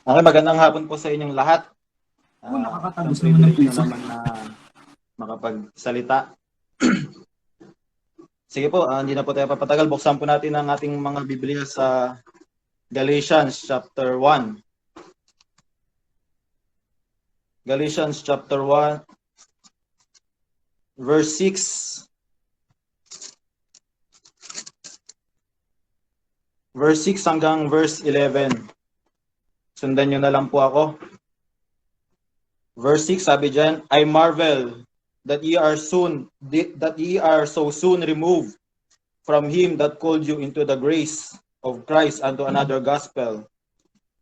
Okay, magandang hapon po sa inyong lahat. Nakakatagos Isang naman ng privilege puso. na naman na makapagsalita. Sige po, hindi na po tayo papatagal. Buksan po natin ang ating mga Biblia sa Galatians chapter 1. Galatians chapter 1, verse 6. Verse 6 hanggang verse 11. Sundan nyo na lang po ako. Verse 6, sabi dyan, I marvel that ye are so soon removed from him that called you into the grace of Christ unto another gospel,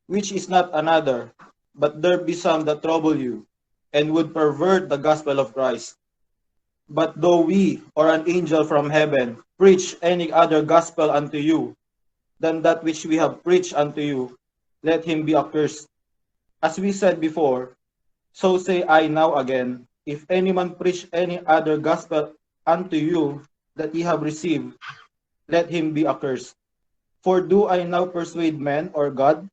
which is not another, but there be some that trouble you, and would pervert the gospel of Christ. But though we, or an angel from heaven, preach any other gospel unto you, than that which we have preached unto you, let him be accursed. As we said before, so say I now again, if any man preach any other gospel unto you that ye have received, let him be accursed. For do I now persuade men or God,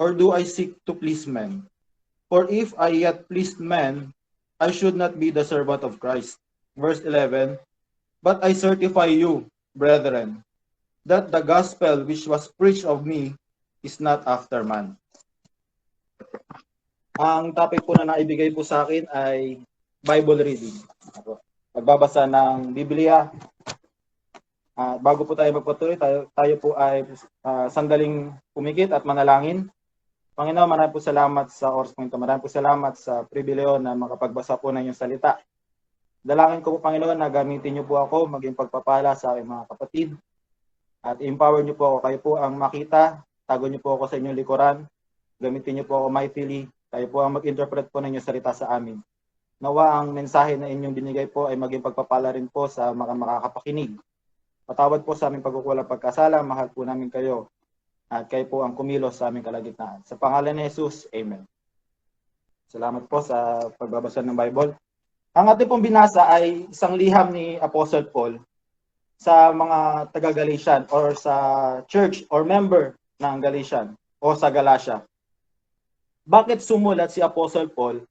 or do I seek to please men? For if I yet pleased men, I should not be the servant of Christ. Verse 11, but I certify you, brethren, that the gospel which was preached of me is not after man. Ang topic po na naibigay po sa akin ay Bible reading. Magbabasa ng Biblia. Bago po tayo magpatuloy, tayo po ay sandaling pumikit at manalangin. Panginoon, maraming po salamat sa oras po ito. Maraming po salamat sa pribilehyo na makapagbasa po ng iyong salita. Dalangin ko po, Panginoon, na gamitin niyo po ako maging pagpapala sa aking mga kapatid. At empower niyo po ako. Kayo po ang makita. Tago niyo po ako sa inyong likuran. Gamitin niyo po ako mightily. Kayo po ang mag-interpret po ng inyong salita sa amin. Nawa ang mensahe na inyong binigay po ay maging pagpapala rin po sa mga makakapakinig. Patawad po sa aming pagkukulang pagkasala. Mahal po namin kayo. At kayo po ang kumilos sa aming kalagitnaan. Sa pangalan ni Jesus, Amen. Salamat po sa pagbabasa ng Bible. Ang ating pong binasa ay isang liham ni Apostle Paul sa mga taga-Galatian or sa church or member ng Galatian o sa Galatia. Bakit sumulat si Apostle Paul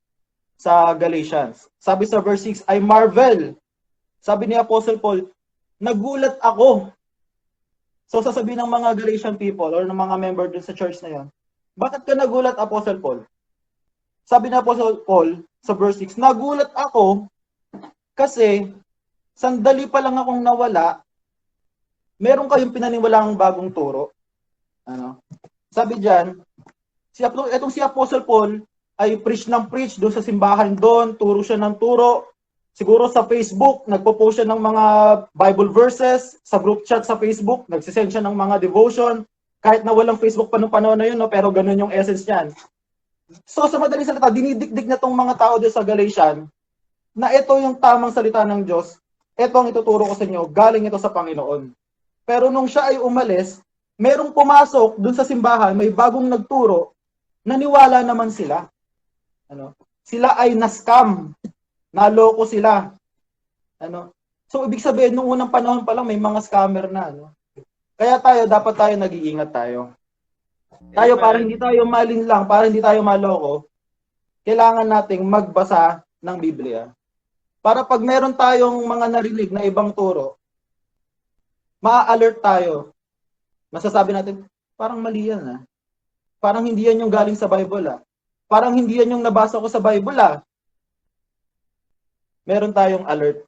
sa Galatians? Sabi sa verse 6, I marvel. Sabi ni Apostle Paul, nagulat ako. So sasabihin ng mga Galatian people or ng mga member dun sa church na yon, bakit ka nagulat, Apostle Paul? Sabi ni Apostle Paul sa verse 6, nagulat ako kasi sandali pa lang akong nawala, meron kayong pinaniwalang bagong turo. Sabi diyan, etong si Apostle Paul ay preach ng preach doon sa simbahan doon, turo siya ng turo. Siguro sa Facebook, nagpo-post siya ng mga Bible verses, sa group chat sa Facebook, nagsisend siya ng mga devotion, kahit na walang Facebook pa nung panahon na yun, no, pero ganun yung essence niyan. So sa madaling salita, dinidikdik na tong mga tao doon sa Galatian, na ito yung tamang salita ng Diyos, ito ang ituturo ko sa inyo, galing ito sa Panginoon. Pero nung siya ay umalis, merong pumasok doon sa simbahan, may bagong nagturo, naniwala naman sila. Sila ay na-scam, naloko sila. So ibig sabihin, nung unang panahon pa lang, may mga scammer na. Kaya dapat tayo nag-iingat tayo. Tayo, para hindi tayo malinlang, para hindi tayo maloko, kailangan nating magbasa ng Biblia. Para pag meron tayong mga narinig na ibang turo, ma-alert tayo. Masasabi natin, parang mali yan. Parang hindi yan yung galing sa Bible. Parang hindi yan yung nabasa ko sa Bible. Meron tayong alert.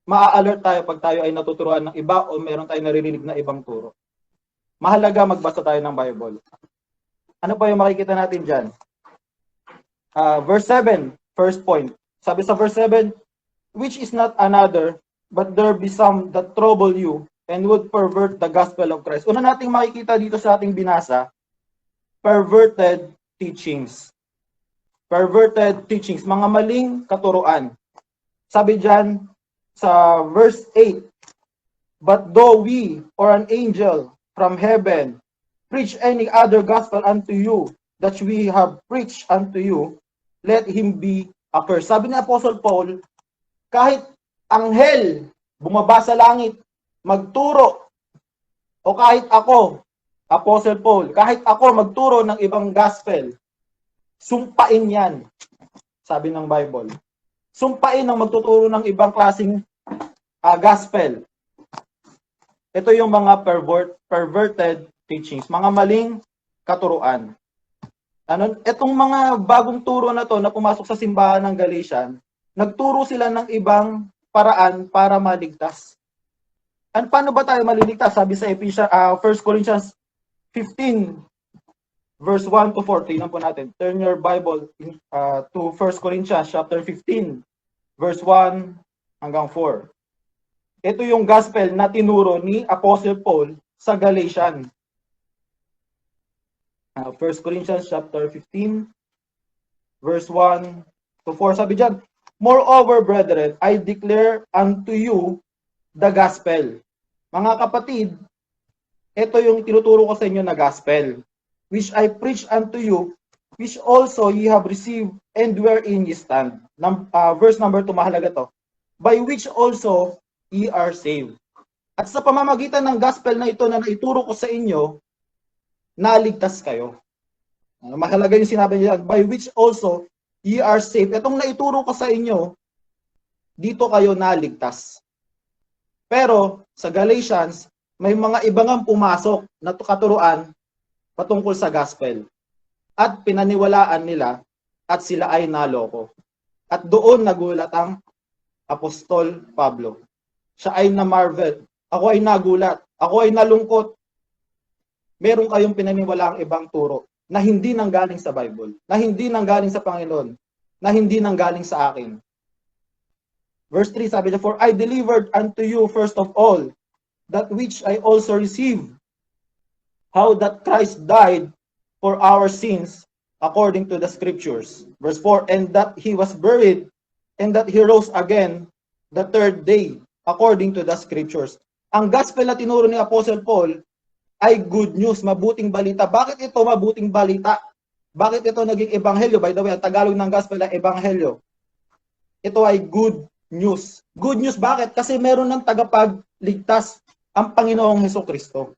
Ma-alert tayo pag tayo ay natuturuan ng iba o meron tayong naririnig na ibang turo. Mahalaga magbasa tayo ng Bible. Ano pa yung makikita natin dyan? Verse 7, first point. Sabi sa verse 7, which is not another, but there be some that trouble you and would pervert the gospel of Christ. Una nating makikita dito sa ating binasa, perverted teachings. Perverted teachings, mga maling katuruan. Sabi dyan sa verse 8, but though we or an angel from heaven preach any other gospel unto you that we have preached unto you, let him be accursed. Sabi ni Apostle Paul, kahit anghel bumaba sa langit, magturo, o kahit ako, Apostle Paul, kahit ako magturo ng ibang gospel, Sumpain yan, sabi ng Bible. Sumpain ang magtuturo ng ibang klaseng gospel. Ito yung mga perverted teachings, mga maling katuruan. Itong mga bagong turo na to na pumasok sa simbahan ng Galatian, nagturo sila ng ibang paraan para maligtas. Paano ba tayo maliligtas? Sabi sa 1 Corinthians 15, verse 1 to 4. Tingnan po natin. Turn your Bible to 1 Corinthians chapter 15, verse 1 hanggang 4. Ito yung gospel na tinuro ni Apostle Paul sa Galatian. 1 Corinthians chapter 15, verse 1 to 4. Sabi dyan, moreover, brethren, I declare unto you the gospel. Mga kapatid, ito yung tinuturo ko sa inyo na gospel, which I preach unto you, which also ye have received, and wherein ye stand. Verse number 2, mahalaga to. By which also ye are saved. At sa pamamagitan ng gospel na ito na naituro ko sa inyo, naligtas kayo. Mahalaga yung sinabi niya, by which also ye are saved. Itong naituro ko sa inyo, dito kayo naligtas. Pero sa Galatians, may mga ibang pumasok na katuruan patungkol sa gospel. At pinaniwalaan nila at sila ay naloko. At doon nagulat ang Apostol Pablo. Siya ay na-marvel. Ako ay nagulat. Ako ay nalungkot. Meron kayong pinaniwalaang ibang turo na hindi nanggaling sa Bible, na hindi nanggaling sa Panginoon, na hindi nanggaling sa akin. Verse 3, sabi niya, for I delivered unto you first of all that which I also received, how that Christ died for our sins according to the scriptures. Verse 4, and that he was buried, and that he rose again the third day according to the scriptures. Ang gospel na tinuro ni Apostle Paul ay good news, mabuting balita. Bakit ito mabuting balita? Bakit ito naging ebanghelyo? By the way, ang Tagalog ng gospel ay ebanghelyo. Ito ay good news. Good news bakit? Kasi meron ng tagapagligtas, ang Panginoong Hesukristo.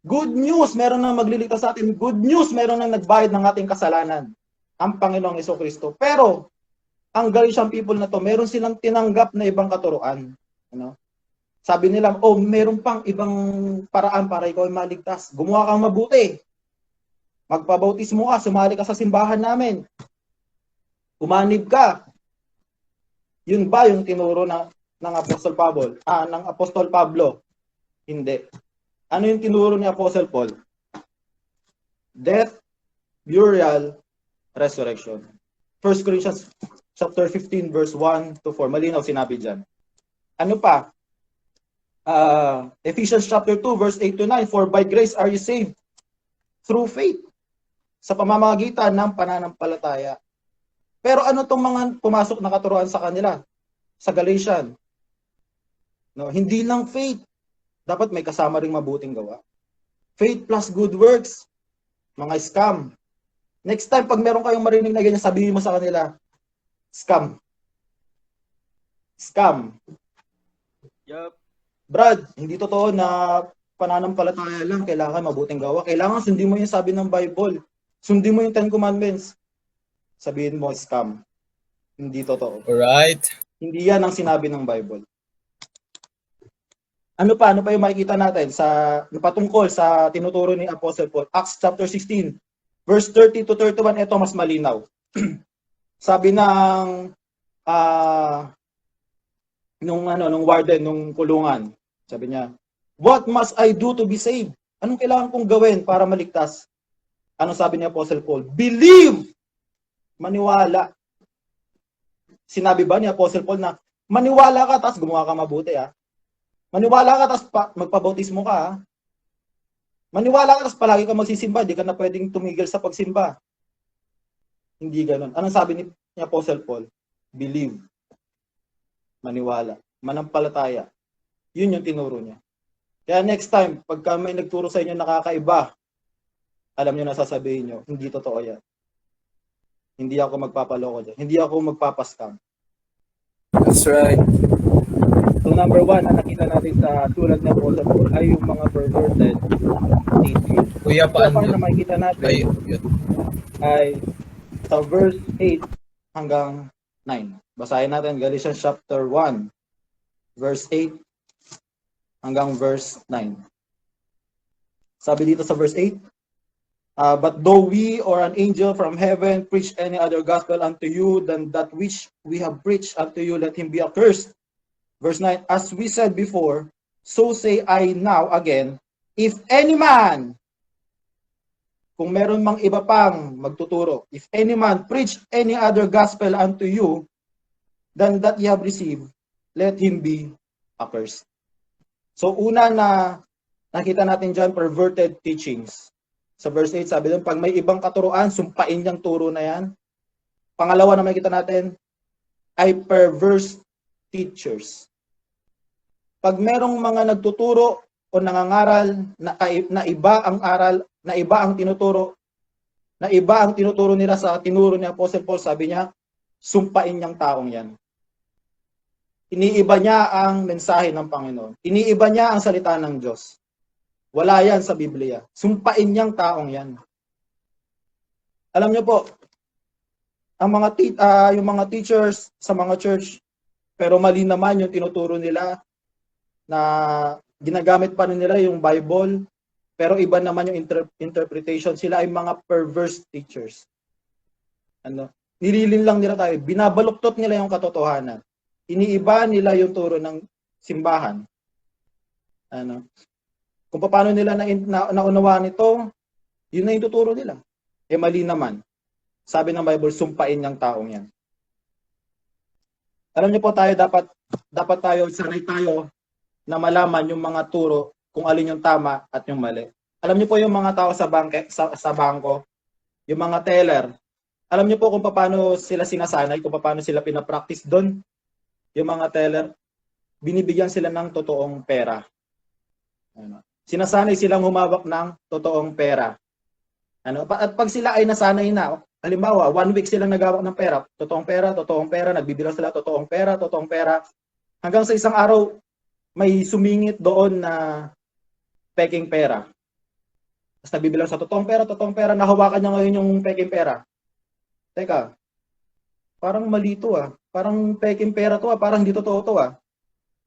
Good news, meron nang magliligtas sa atin. Good news, meron nang nagbayad ng ating kasalanan, ang Panginoong Hesukristo. Pero ang Galatian people na to, meron silang tinanggap na ibang katuruan. Sabi nila, meron pang ibang paraan para ikaw ay maligtas. Gumawa kang mabuti. Magpabautismo ka, sumali ka sa simbahan namin. Umanib ka. Yun ba yung tinuro ng Apostol Pablo? Ng Apostol Pablo? Hindi. Ano yung tinuro ni Apostle Paul? Death, burial, resurrection. 1 Corinthians chapter 15 verse 1 to 4. Malinaw sinabi dyan. Ano pa? Ephesians chapter 2 verse 8 to 9, for by grace are you saved through faith, sa pamamagitan ng pananampalataya. Pero ano tong mga pumasok na katuruan sa kanila sa Galatian? Hindi lang faith, dapat may kasama ring mabuting gawa. Faith plus good works, mga scam. Next time pag meron kayong marinig na ganyan, sabihin mo sa kanila, scam. Scam. Yup. Brad, hindi totoo na pananampalataya lang, kailangan mabuting gawa. Kailangan sundin mo yung sabi ng Bible. Sundin mo yung 10 Commandments. Sabihin mo, scam. Hindi totoo. Alright. Hindi yan ang sinabi ng Bible. Ano pa yung makikita natin sa patungkol sa tinuturo ni Apostle Paul? Acts chapter 16, verse 30 to 31, ito mas malinaw. Sabi ng nung warden, nung kulungan, sabi niya, what must I do to be saved? Anong kailangan kong gawin para maligtas? Ano sabi ni Apostle Paul? Believe! Maniwala. Sinabi ba ni Apostle Paul na maniwala ka, tapos gumawa ka mabuti, Maniwala ka, tapos magpabautismo ka, Maniwala ka, tapos palagi ka magsisimba, di ka na pwedeng tumigil sa pagsimba. Hindi ganun. Anong sabi ni Apostle Paul? Believe. Maniwala. Manampalataya. Yun yung tinuro niya. Kaya next time, pagka may nagturo sa inyo nakakaiba, alam nyo na sasabihin nyo, hindi totoo yan. Hindi ako magpapaloko dyan. Hindi ako magpapaskam. That's right. So number 1, na nakita natin sa tulad ng Apostle Paul ay yung mga perverted teachings. Kuya, So far paano? na makikita natin, Ay, yun. ay sa verse 8 hanggang 9. Basahin natin Galatians chapter 1, verse 8 hanggang verse 9. Sabi dito sa verse 8, but though we or an angel from heaven preach any other gospel unto you than that which we have preached unto you, let him be accursed. Verse 9, as we said before, so say I now again, if any man, kung meron mang iba pang magtuturo, if any man preach any other gospel unto you than that ye have received, let him be accursed. So una na nakita natin dyan, perverted teachings. Sa verse 8, sabi doon, pag may ibang katuruan, sumpain niyang turo na yan. Pangalawa na makita natin, ay perverse teachers. Pag merong mga nagtuturo o nangangaral na iba ang aral, na iba ang tinuturo, na iba ang tinuturo nila sa tinuro ni Apostle Paul, sabi niya, sumpain niyang taong yan. Iniiba niya ang mensahe ng Panginoon. Iniiba niya ang salita ng Diyos. Wala yan sa Biblia. Sumpain niyang taong yan. Alam niyo po, ang yung mga teachers sa mga church, pero mali naman yung tinuturo nila na ginagamit pa nila yung Bible, pero iba naman yung interpretation. Sila ay mga perverse teachers. Nililin lang nila tayo. Binabaluktot nila yung katotohanan. Iniiba nila yung turo ng simbahan. Kung paano nila naunawaan ito, yun na yung tuturo nila. Mali naman. Sabi ng Bible, sumpain niyang taong yan. Alam niyo po tayo, dapat tayo, sanay tayo na malaman yung mga turo kung alin yung tama at yung mali. Alam niyo po yung mga tao sa bangko, yung mga teller, alam niyo po kung paano sila sinasanay, kung paano sila pinapractice doon. Yung mga teller, binibigyan sila ng totoong pera. Sinasanay silang humawak ng totoong pera. At pag sila ay nasanay na, halimbawa, 1 week silang nagawak ng pera, totoong pera, nagbibilang sila, totoong pera, hanggang sa isang araw, may sumingit doon na peking pera. Tapos nagbibilang sa totoong pera, nahawakan niya ngayon yung peking pera. Teka, parang mali to ah. Parang peking pera to ah. Parang hindi totoo to ah.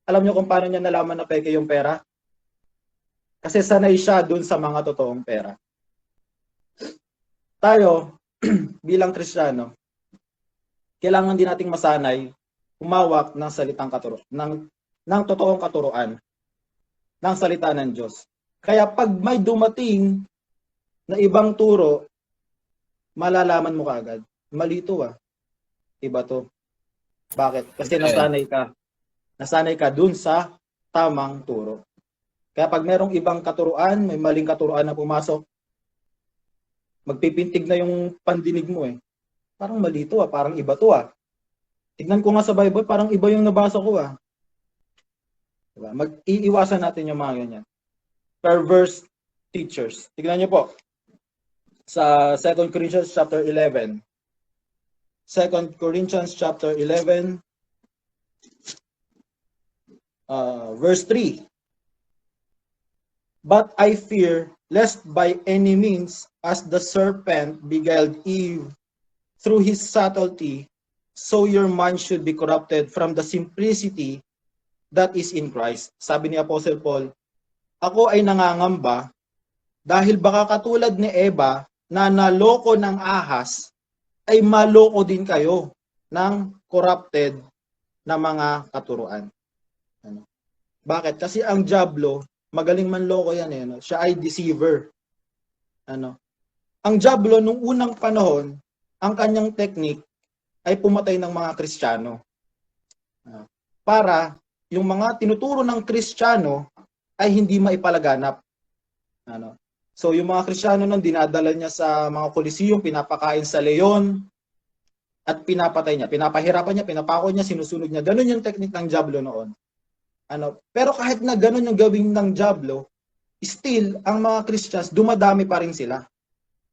Alam niyo kung paano niya nalaman na peke yung pera? Kasi sanay siya dun sa mga totoong pera. Tayo, bilang Kristiyano, kailangan din nating masanay humawak ng salitang ng totoong katuruan ng salita ng Diyos. Kaya pag may dumating na ibang turo, malalaman mo kaagad, mali to ah. Iba to. Bakit? Kasi nasanay ka dun sa tamang turo. Kaya pag merong ibang katuruan, may maling katuruan na pumasok, magpipintig na yung pandinig mo eh. Parang mali to ah, parang iba to ah. Tignan ko nga sa Bible, parang iba yung nabasa ko ah. Diba? Mag-iiwasan natin yung mga ganyan. Perverse teachers. Tignan niyo po. Sa 2 Corinthians chapter 11. 2 Corinthians chapter 11, verse 3. But I fear, lest by any means, as the serpent beguiled Eve through his subtlety, so your mind should be corrupted from the simplicity that is in Christ. Sabi ni Apostle Paul, ako ay nangangamba dahil baka katulad ni Eva na naloko ng ahas, ay maloko din kayo ng corrupted na mga katuruan. Bakit? Kasi ang diablo, magaling manloko yan eh. Siya ay deceiver. Ang diablo, nung unang panahon, ang kanyang technique ay pumatay ng mga Kristiyano. Para yung mga tinuturo ng Kristiyano ay hindi maipalaganap. So yung mga Kristiyano nun, dinadala niya sa mga Coliseum, pinapakain sa leon, at pinapatay niya, pinapahirapan niya, pinapako niya, sinusunog niya. Ganun yung technique ng diablo noon. Pero kahit na ganun yung gawin ng diablo, still, ang mga Christians, dumadami pa rin sila.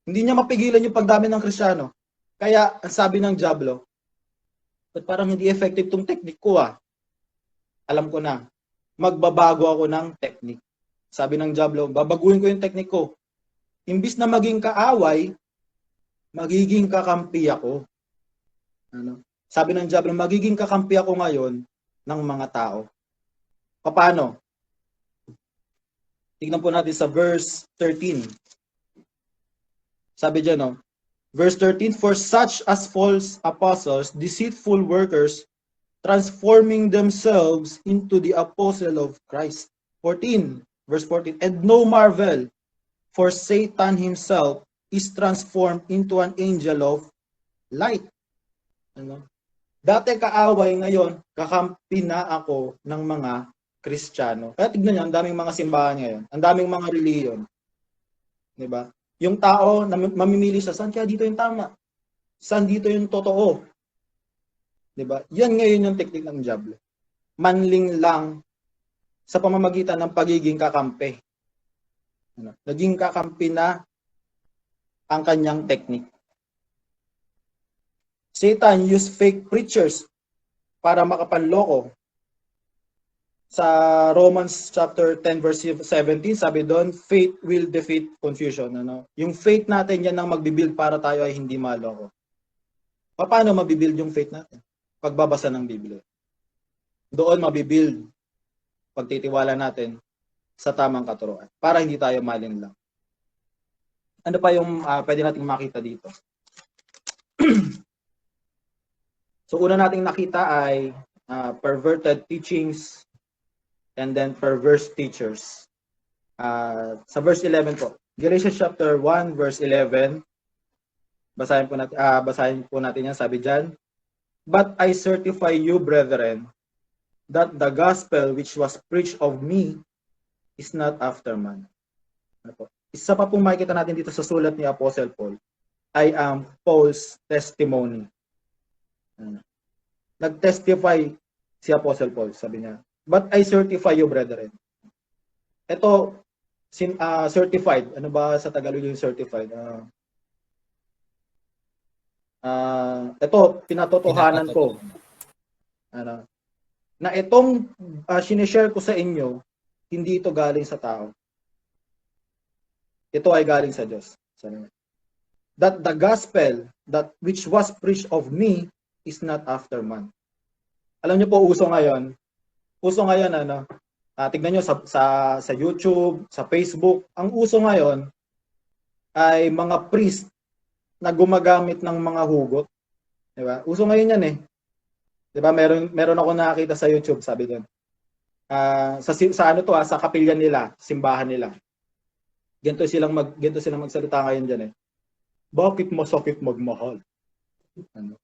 Hindi niya mapigilan yung pagdami ng Kristiyano. Kaya, ang sabi ng diablo, parang hindi effective tong technique ko ah. Alam ko na, magbabago ako ng technique. Sabi ng diablo, babaguhin ko yung technique ko. Imbis na maging kaaway, magiging kakampi ako. Ano? Sabi ng Diablo, magiging kakampi ako ngayon ng mga tao. Paano? Tignan po natin sa verse 13. Sabi dyan, no? Verse 13, for such as false apostles, deceitful workers, transforming themselves into the apostle of Christ. 14, verse 14, and no marvel, for Satan himself is transformed into an angel of light. Ano? Dati kaaway, ngayon, kakampi na ako ng mga Kristiyano. Kaya tignan niyo, ang daming mga simbahan ngayon, ang daming mga reliyon. Diba? Yung tao na mamimili siya, saan kaya dito yung tama? Saan dito yung totoo? Diba? Yan ngayon yung teknik ng Diablo. Manling lang sa pamamagitan ng pagiging kakampi. Ano? Naging kakampi na ang kanyang teknik. Satan used fake preachers para makapanloko. Sa Romans chapter 10 verse 17, sabi doon, faith will defeat confusion. Ano? Yung faith natin yan ang magbibuild para tayo ay hindi maloko. Paano mabibuild yung faith natin? Pagbabasa ng Biblia. Doon mabibuild pagtitiwala natin sa tamang katuruan para hindi tayo malinlang. Ano pa yung pwede nating makita dito? So una nating nakita ay perverted teachings and then perverse teachers. Sa verse 11 po. Galatians chapter 1 verse 11. Basahin po natin yan. Sabi diyan, but I certify you, brethren, that the gospel which was preached of me is not after man. Isa pa pong makikita natin dito sa sulat ni Apostle Paul, I am Paul's testimony. Nag-testify si Apostle Paul, sabi niya, but I certify you, brethren. Ito, certified. Ano ba sa Tagalog yung certified? Ito, pinatotohanan ko. Ano, na itong sinishare ko sa inyo, hindi ito galing sa tao. Ito ay galing sa Diyos. That the gospel that which was preached of me is not after man. Alam niyo po, uso ngayon, ano, tignan niyo sa YouTube, sa Facebook, ang uso ngayon ay mga priest na gumagamit ng mga hugot. Diba? Uso ngayon yan eh. Diba? Meron ako nakakita sa YouTube, sabi doon. Sa kapilya nila, simbahan nila. Ganito silang magsalita ngayon diyan eh. Bakit masakit magmahal? Ano?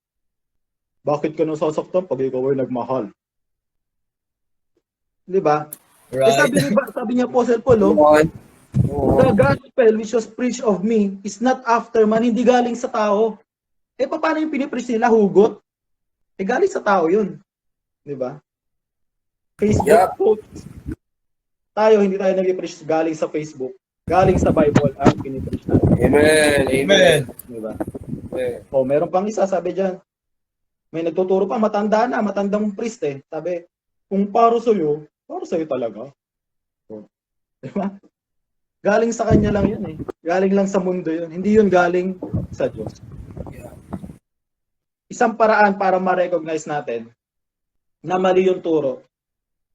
Bakit ka nasasaktan pag ikaw ay nagmahal? Di ba? Right. Sabi niya Apostle Paul, the gospel which was preached of me is not after man, hindi galing sa tao. Paano yung pinipreach nila? Hugot? Galing sa tao yun. Di ba? Facebook posts. Tayo, hindi tayo nag-preach galing sa Facebook. Galing sa Bible ang pinipreach natin. Amen. Amen. Di ba? Amen. Meron pang isa, sabi dyan. May nagtuturo pa, matandang priest eh. Sabi, kung para sa'yo talaga. Diba? Galing sa kanya lang yun eh. Galing lang sa mundo yun. Hindi yun galing sa Diyos. Isang paraan para ma-recognize natin na mali yung turo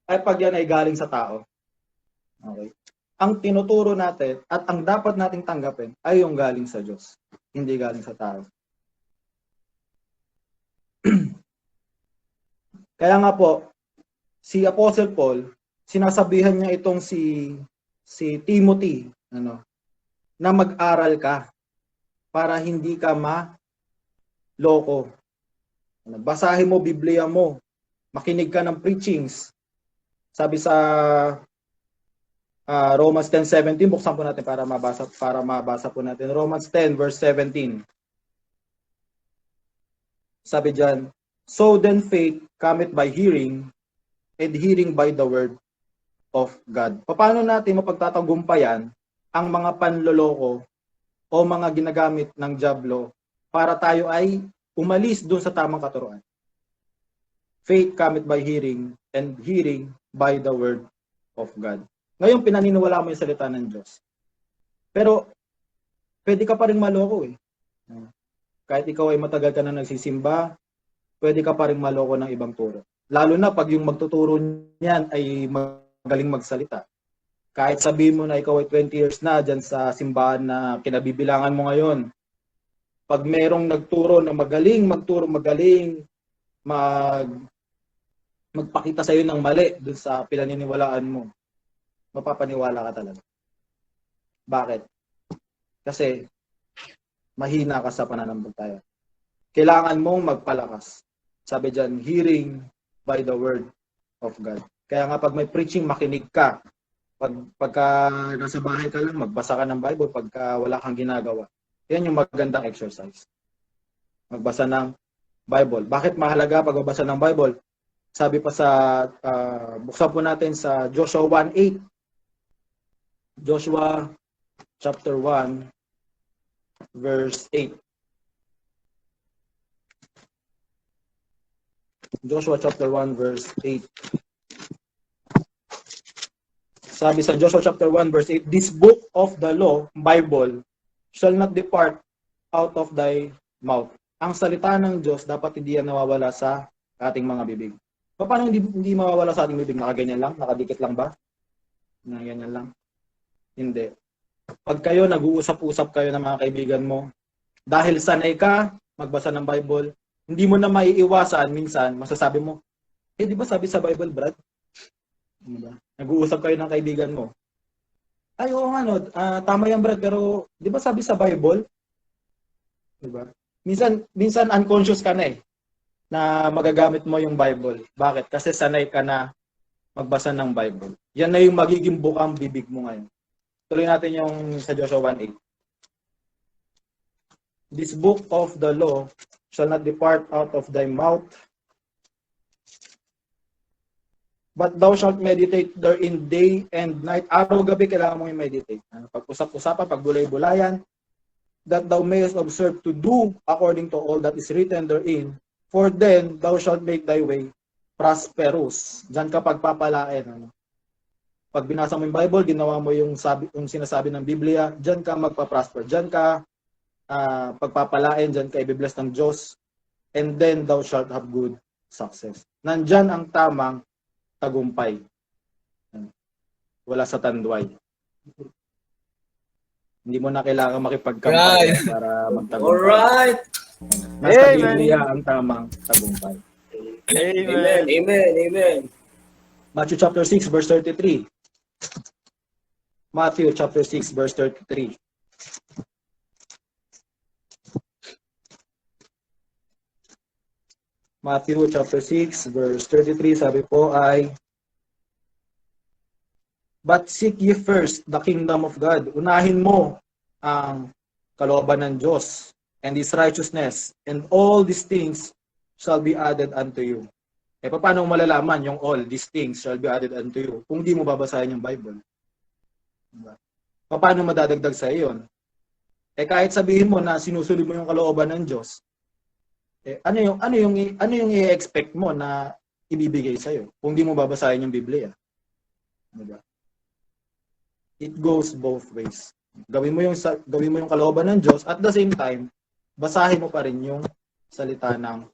ay pag yan ay galing sa tao. Okay? Ang tinuturo natin at ang dapat nating tanggapin ay yung galing sa Diyos. Hindi galing sa tao. Kaya nga po, si Apostle Paul, sinasabihan niya itong si Timothy, na mag-aral ka para hindi ka maloko. Basahin mo Biblia mo, makinig ka ng preachings. Sabi sa Romans 10:17, buksan po natin para mabasa po natin. Romans 10 verse 17. Sabi diyan, so then faith cometh by hearing, and hearing by the word of God. Paano natin mapagtatagumpayan ang mga panloloko o mga ginagamit ng diablo para tayo ay umalis doon sa tamang katuruan? Faith cometh by hearing, and hearing by the word of God. Ngayon, pinaniniwala mo yung salita ng Diyos. Pero, pwede ka pa rin maloko eh. Kahit ikaw ay matagal ka na nagsisimba, pwede ka pa rin maloko ng ibang turo. Lalo na pag yung magtuturo niyan ay magaling magsalita. Kahit sabihin mo na ikaw ay 20 years na dyan sa simbahan na kinabibilangan mo ngayon, pag merong nagturo na magaling magturo, magaling magpakita sa iyo ng mali dun sa pinaniniwalaan mo, mapapaniwala ka talaga. Bakit? Kasi mahina ka sa pananampalataya. Kailangan mong magpalakas. Sabi dyan, hearing by the word of God. Kaya nga pag may preaching, makinig ka. Pagka nasa bahay ka lang, magbasa ka ng Bible pagka wala kang ginagawa. Yan yung magandang exercise. Magbasa ng Bible. Bakit mahalaga pagbabasa ng Bible? Sabi pa sa, buksan po natin sa Joshua 1:8. Joshua chapter 1, verse 8. Joshua chapter 1, verse 8. Sabi sa Joshua chapter 1, verse 8, this book of the law, Bible, shall not depart out of thy mouth. Ang salita ng Diyos, dapat hindi yan nawawala sa ating mga bibig. Paano hindi mawawala sa ating bibig? Nakaganyan lang? Nakadikit lang ba? Nakaganyan lang? Hindi. Pag kayo, nag-uusap-usap kayo ng mga kaibigan mo, dahil sanay ka magbasa ng Bible, hindi mo na maiiwasan minsan, masasabi mo, di ba sabi sa Bible, Brad? Diba? Nag-uusap kayo ng kaibigan mo. Ay, oo nga, no, tama yan, Brad, pero di ba sabi sa Bible? Diba? Minsan unconscious ka na na magagamit mo yung Bible. Bakit? Kasi sanay ka na magbasa ng Bible. Yan na yung magiging bukang bibig mo ngayon. Tuloy natin yung sa Joshua 1:8. This book of the law shall not depart out of thy mouth, but thou shalt meditate therein day and night. Araw-gabi kailangan mong i-meditate. Pag-usap-usapan, pagbulay-bulayan, that thou mayest observe to do according to all that is written therein, for then thou shalt make thy way prosperous. Diyan ka pagpapalain. Pag binasa mo yung Bible, ginawa mo yung sinasabi ng Biblia, diyan ka magpa-prosper. Diyan ka pagpapalain, diyan ka i-bless ng Diyos, and then thou shalt have good success. Nandyan ang tamang tagumpay. Wala sa tanduay. Hindi mo na kailangan makipagkampay para magtagumpay. Alright. Nasa Biblia ang tamang tagumpay. Amen. Amen. Amen. Matthew chapter 6 verse 33. Matthew chapter 6 verse 33. Matthew chapter 6 verse 33, sabi po ay, but seek ye first the kingdom of God. Unahin mo ang kalooban ng Diyos and His righteousness, and all these things shall be added unto you. Paano malalaman yung all these things shall be added unto you kung di mo babasahin yung Bible? Paano madadagdag sa iyon? Kahit sabihin mo na sinusunod mo yung kalooban ng Diyos, ano yung i-expect mo na ibibigay sa iyo kung di mo babasahin yung Biblia? Diba? It goes both ways. Gawin mo yung kalooban ng Diyos, at the same time, basahin mo pa rin yung salita ng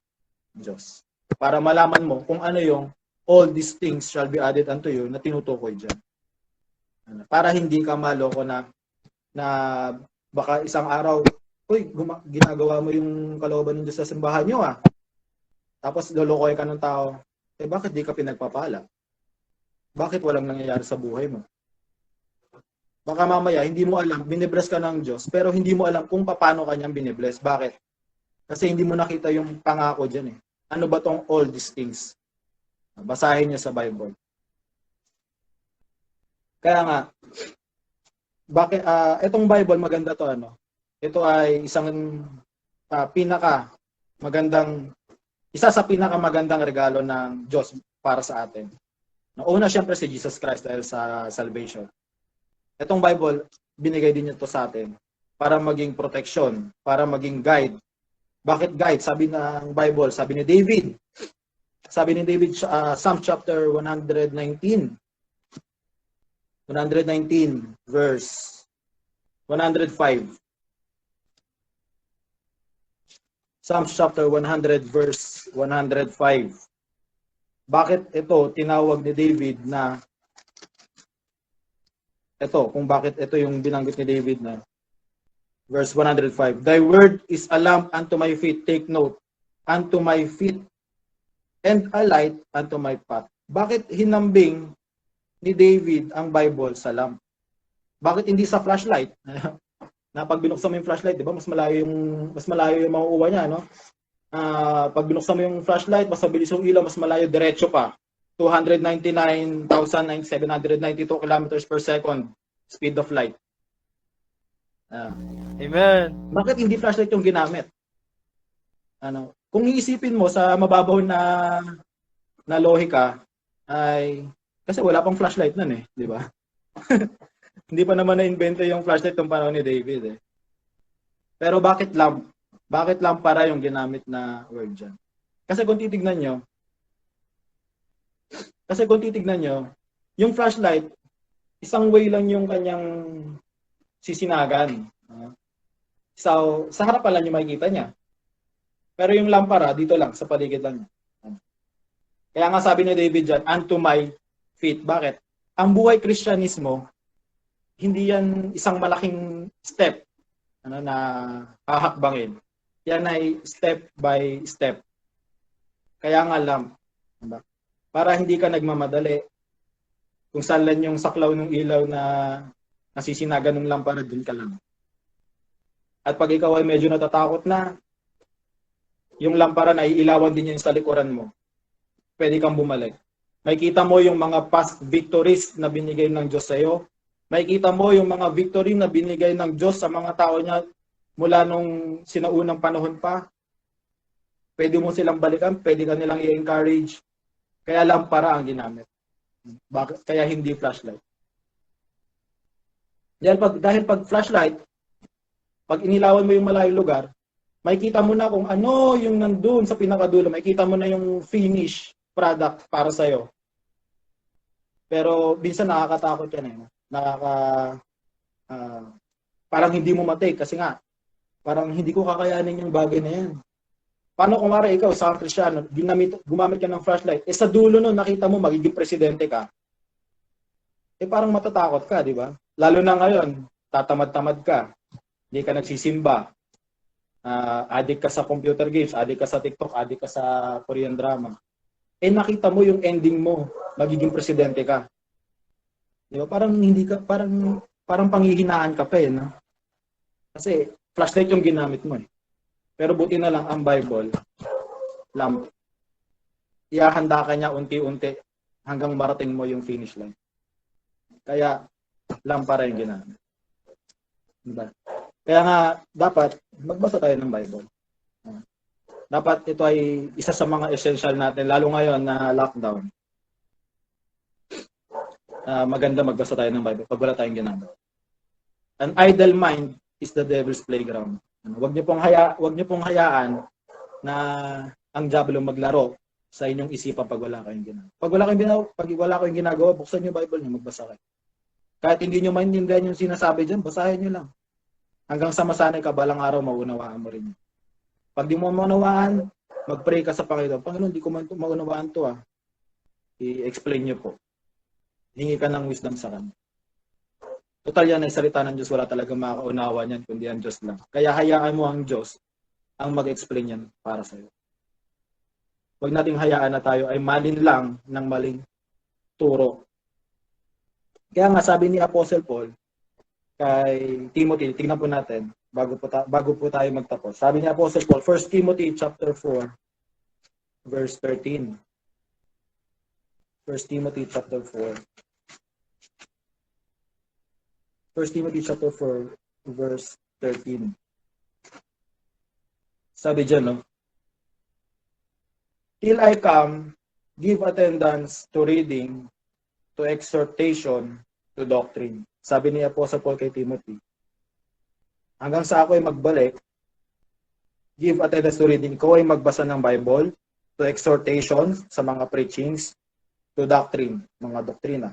Diyos. Para malaman mo kung ano yung all these things shall be added unto you na tinutukoy diyan. Para hindi ka maloko na baka isang araw, ginagawa mo yung kalooban ng Diyos sa simbahan nyo Tapos lolokoy ka ng tao, bakit di ka pinagpapala? Bakit walang nangyayari sa buhay mo? Baka mamaya, hindi mo alam, binibless ka ng Diyos, pero hindi mo alam kung paano kanyang binibless. Bakit? Kasi hindi mo nakita yung pangako dyan Ano ba tong all these things? Basahin niyo sa Bible. Kaya nga, bakit itong Bible maganda to Ito ay isang isa sa pinakamagandang regalo ng Diyos para sa atin. Una siyempre si Jesus Christ dahil sa salvation. Itong Bible, binigay din niya to sa atin para maging protection, para maging guide. Bakit guide? Sabi ng Bible, sabi ni David, Psalm chapter 119, verse 105. Psalms chapter 100 verse 105. Bakit ito tinawag ni David na ito, kung bakit ito yung binanggit ni David na verse 105. Thy word is a lamp unto my feet, take note, unto my feet, and a light unto my path. Bakit hinambing ni David ang Bible sa lamp? Bakit hindi sa flashlight? Na pag binuksan mo yung flashlight, 'di ba, mas malayo yung makukuha niya, no? Pag binuksan mo yung flashlight, mas mabilis yung ilaw, mas malayo, diretso pa. 299,792 kilometers per second speed of light. Amen. Bakit hindi flashlight yung ginamit? Kung iisipin mo sa mababaw na lohika, ay kasi wala pang flashlight nun eh, di ba? Hindi pa naman na-invento yung flashlight ng panahon ni David eh. Pero bakit lamp? Bakit lampara yung ginamit na word dyan? Kasi kung titignan nyo, yung flashlight, isang way lang yung kanyang sisinagan. So, sa harap pala nyo makikita niya. Pero yung lampara, dito lang, sa paligid lang niya. Kaya nga sabi ni David dyan, unto my feet. Bakit? Ang buhay Kristyanismo, hindi yan isang malaking step na hahakbangin. Yan ay step by step. Kaya nga lamp. Para hindi ka nagmamadali. Kung saan lang yung saklaw ng ilaw na nasisinagan ng lampara, dun ka lang. At pag ikaw ay medyo natatakot na, yung lampara na iilawan din yun sa likuran mo. Pwede kang bumalik. Makikita mo yung mga past victories na binigay ng Diyos sa iyo. Makikita mo yung mga victory na binigay ng Diyos sa mga tao niya mula nung sinaunang panahon pa. Pwede mo silang balikan, pwede ka nilang i-encourage. Kaya lampara ang ginamit. Bakit? Kaya hindi flashlight. Dahil pag flashlight, pag inilawan mo yung malayong lugar, makikita mo na kung ano yung nandun sa pinakadulo. Makikita mo na yung finish product para sa'yo. Pero minsan nakakatakot yan eh. Parang hindi mo matake kasi nga, parang hindi ko kakayanin yung bagay na yan. Paano kung mara ikaw, sa Kristyano, gumamit ka ng flashlight, sa dulo nun, nakita mo, magiging presidente ka. Parang matatakot ka, di ba? Lalo na ngayon, tatamad-tamad ka, hindi ka nagsisimba, addict ka sa computer games, addict ka sa TikTok, addict ka sa Korean drama. Nakita mo yung ending mo, magiging presidente ka. Di ba? Parang hindi ka, parang panghihinaan ka pa eh, no? Kasi flashlight yung ginamit mo eh. Pero buti na lang ang Bible, lamp. Ihahanda ka niya unti-unti hanggang marating mo yung finish line. Kaya, lampara yung ginamit. Diba? Kaya nga, dapat magbasa tayo ng Bible. Dapat ito ay isa sa mga essential natin, lalo ngayon na lockdown. Maganda magbasa tayo ng Bible pag wala tayong ginamit. An idle mind is the devil's playground. Huwag niyo pong hayaan na ang diablo maglaro sa inyong isipan pag wala kayong ginagawa. Pag wala kayong ginagawa, buksan niyo Bible niyo, magbasa kayo. Kahit hindi niyo maintindihan yung sinasabi diyan, basahin niyo lang. Hanggang sa masanay ka, balang araw maunawaan mo rin. Pag di mo maunawaan, mag-pray ka sa Panginoon. Panginoon, di ko maunawaan to I-explain niyo po. Hingi ka ng wisdom sa Kanya. Total yan ay salita ng Diyos, wala talaga makakaunawa niyan kundi ang Diyos lang. Kaya hayaan mo ang Diyos ang mag-explain yan para sa iyo. Huwag nating hayaan na tayo ay malin lang ng maling turo. Kaya nga sabi ni Apostle Paul kay Timothy, tingnan po natin bago po tayo magtapos. Sabi ni Apostle Paul, 1 Timothy chapter 4 verse 13. 1 Timothy chapter 4. 1 Timothy chapter 4, verse 13. Sabi dyan, no? Till I come, give attendance to reading, to exhortation, to doctrine. Sabi ni Apostle Paul kay Timothy. Hanggang sa ako ay magbalik, give attendance to reading. Ikaw ay magbasa ng Bible, to exhortation, sa mga preachings, to doctrine, mga doktrina.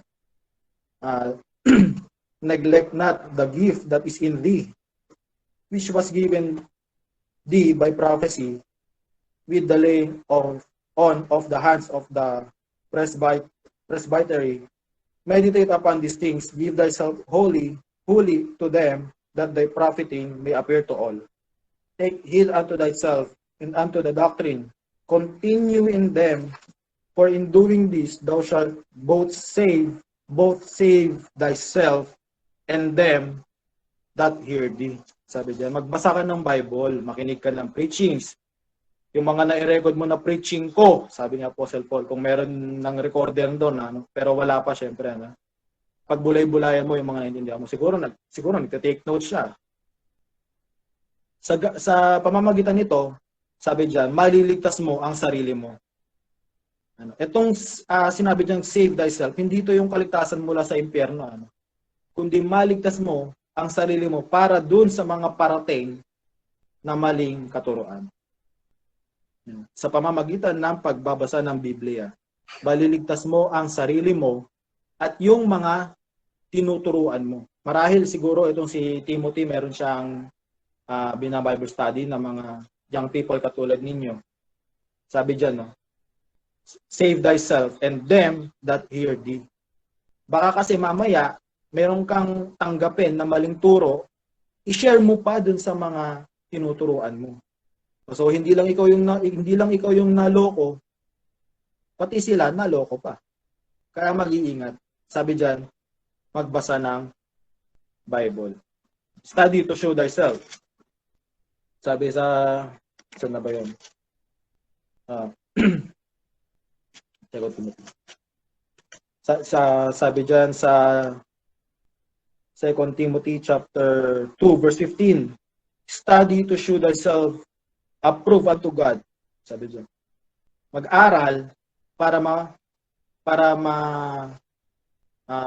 Neglect not the gift that is in thee, which was given D. By prophecy, with the laying on of the hands of the presbytery, meditate upon these things, give thyself wholly to them, that thy profiting may appear to all. Take heed unto thyself and unto the doctrine, continue in them, for in doing this thou shalt both save thyself and them that hear thee. Sabi diyan, magbasa ka ng Bible, makinig ka ng preachings. Yung mga nai-record mo na preaching ko, sabi ni Apostle Paul, kung meron ng recorder doon, pero wala pa syempre, pag bulay-bulayan mo yung mga naiintindihan mo, siguro nagte-take notes siya. Sa pamamagitan nito, sabi diyan, maliligtas mo ang sarili mo. Itong sinabi diyang save thyself, hindi ito yung kaligtasan mula sa impyerno, kundi maligtas mo ang sarili mo para dun sa mga parating na maling katuruan. Sa pamamagitan ng pagbabasa ng Biblia, maliligtas mo ang sarili mo at yung mga tinuturuan mo. Marahil siguro itong si Timothy, meron siyang bina-Bible study ng mga young people katulad ninyo. Sabi diyan, save thyself and them that hear thee. Baka kasi mamaya, meron kang tanggapin na maling turo, i-share mo pa dun sa mga tinuturuan mo. So hindi lang ikaw yung naloko, pati sila naloko pa. Kaya mag-iingat. Sabi diyan, magbasa ng Bible. Study to show thyself. Sabi saan na ba 'yon? Sabi diyan sa 2 Timothy chapter 2 verse 15, study to show thyself approved unto God. Sabi diyan, mag-aral para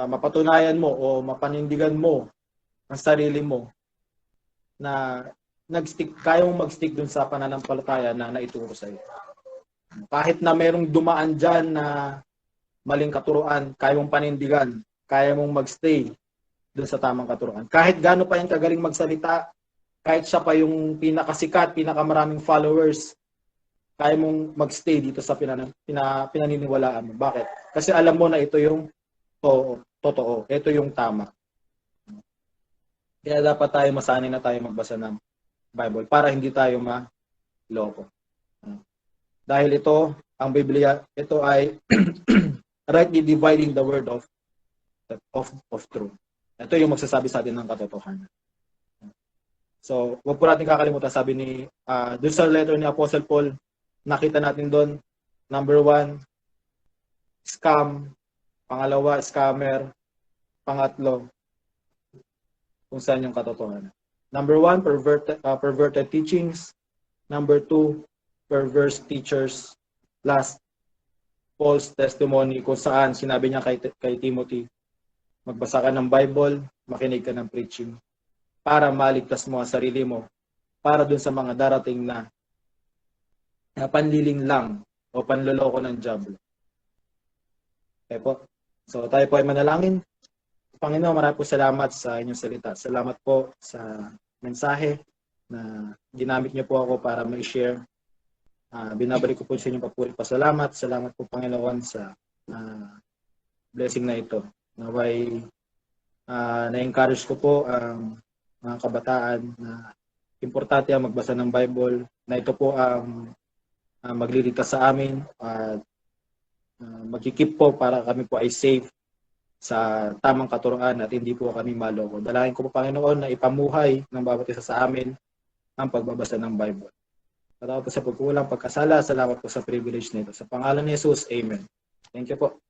mapatunayan mo o mapanindigan mo ang sarili mo na kaya mong mag-stick dun sa pananampalataya na naituro sa iyo. Kahit na merong dumaan dyan na maling katuruan, kaya mong panindigan, kaya mong magstay dun sa tamang katuruan. Kahit gaano pa yung kagaling magsalita, kahit siya pa yung pinakasikat, pinakamaraming followers, kaya mong magstay dito sa pinaniniwalaan mo. Bakit? Kasi alam mo na ito yung totoo. Ito yung tama. Kaya dapat tayo masanay na tayo magbasa ng Bible para hindi tayo maloko. Dahil ito, ang Biblia, ito ay rightly dividing the word of truth. Ito yung magsasabi sa atin ng katotohanan. So, wag po natin kakalimutan, sabi ni, doon sa letter ni Apostle Paul, nakita natin doon, number 1, scam. Pangalawa, scammer. Pangatlo, kung saan yung katotohanan. Number 1, perverted teachings. Number 2, perverse teachers. Last, false testimony, kung saan sinabi niya kay Timothy, magbasa ka ng Bible, makinig ka ng preaching, para maligtas mo ang sarili mo, para dun sa mga darating na panliling lang o panloloko ng diablo. Okay po. So tayo po ay manalangin. Panginoon, maraming po salamat sa inyong salita. Salamat po sa mensahe na ginamit niyo po ako para ma-share. Binabalik ko po sa inyong papuri. Pasalamat. Salamat po, Panginoon, sa blessing na ito. Naway na-encourage ko po ang mga kabataan na importante ang magbasa ng Bible, na ito po ang magliligtas sa amin at magkikip po para kami po ay safe sa tamang katuruan at hindi po kami maloko. Dalangin ko po, Panginoon, na ipamuhay ng bawat isa sa amin ang pagbabasa ng Bible. Salamat po sa pagkulang, pagkasala. Salamat po sa privilege nito. Sa pangalan ni Jesus, Amen. Thank you po.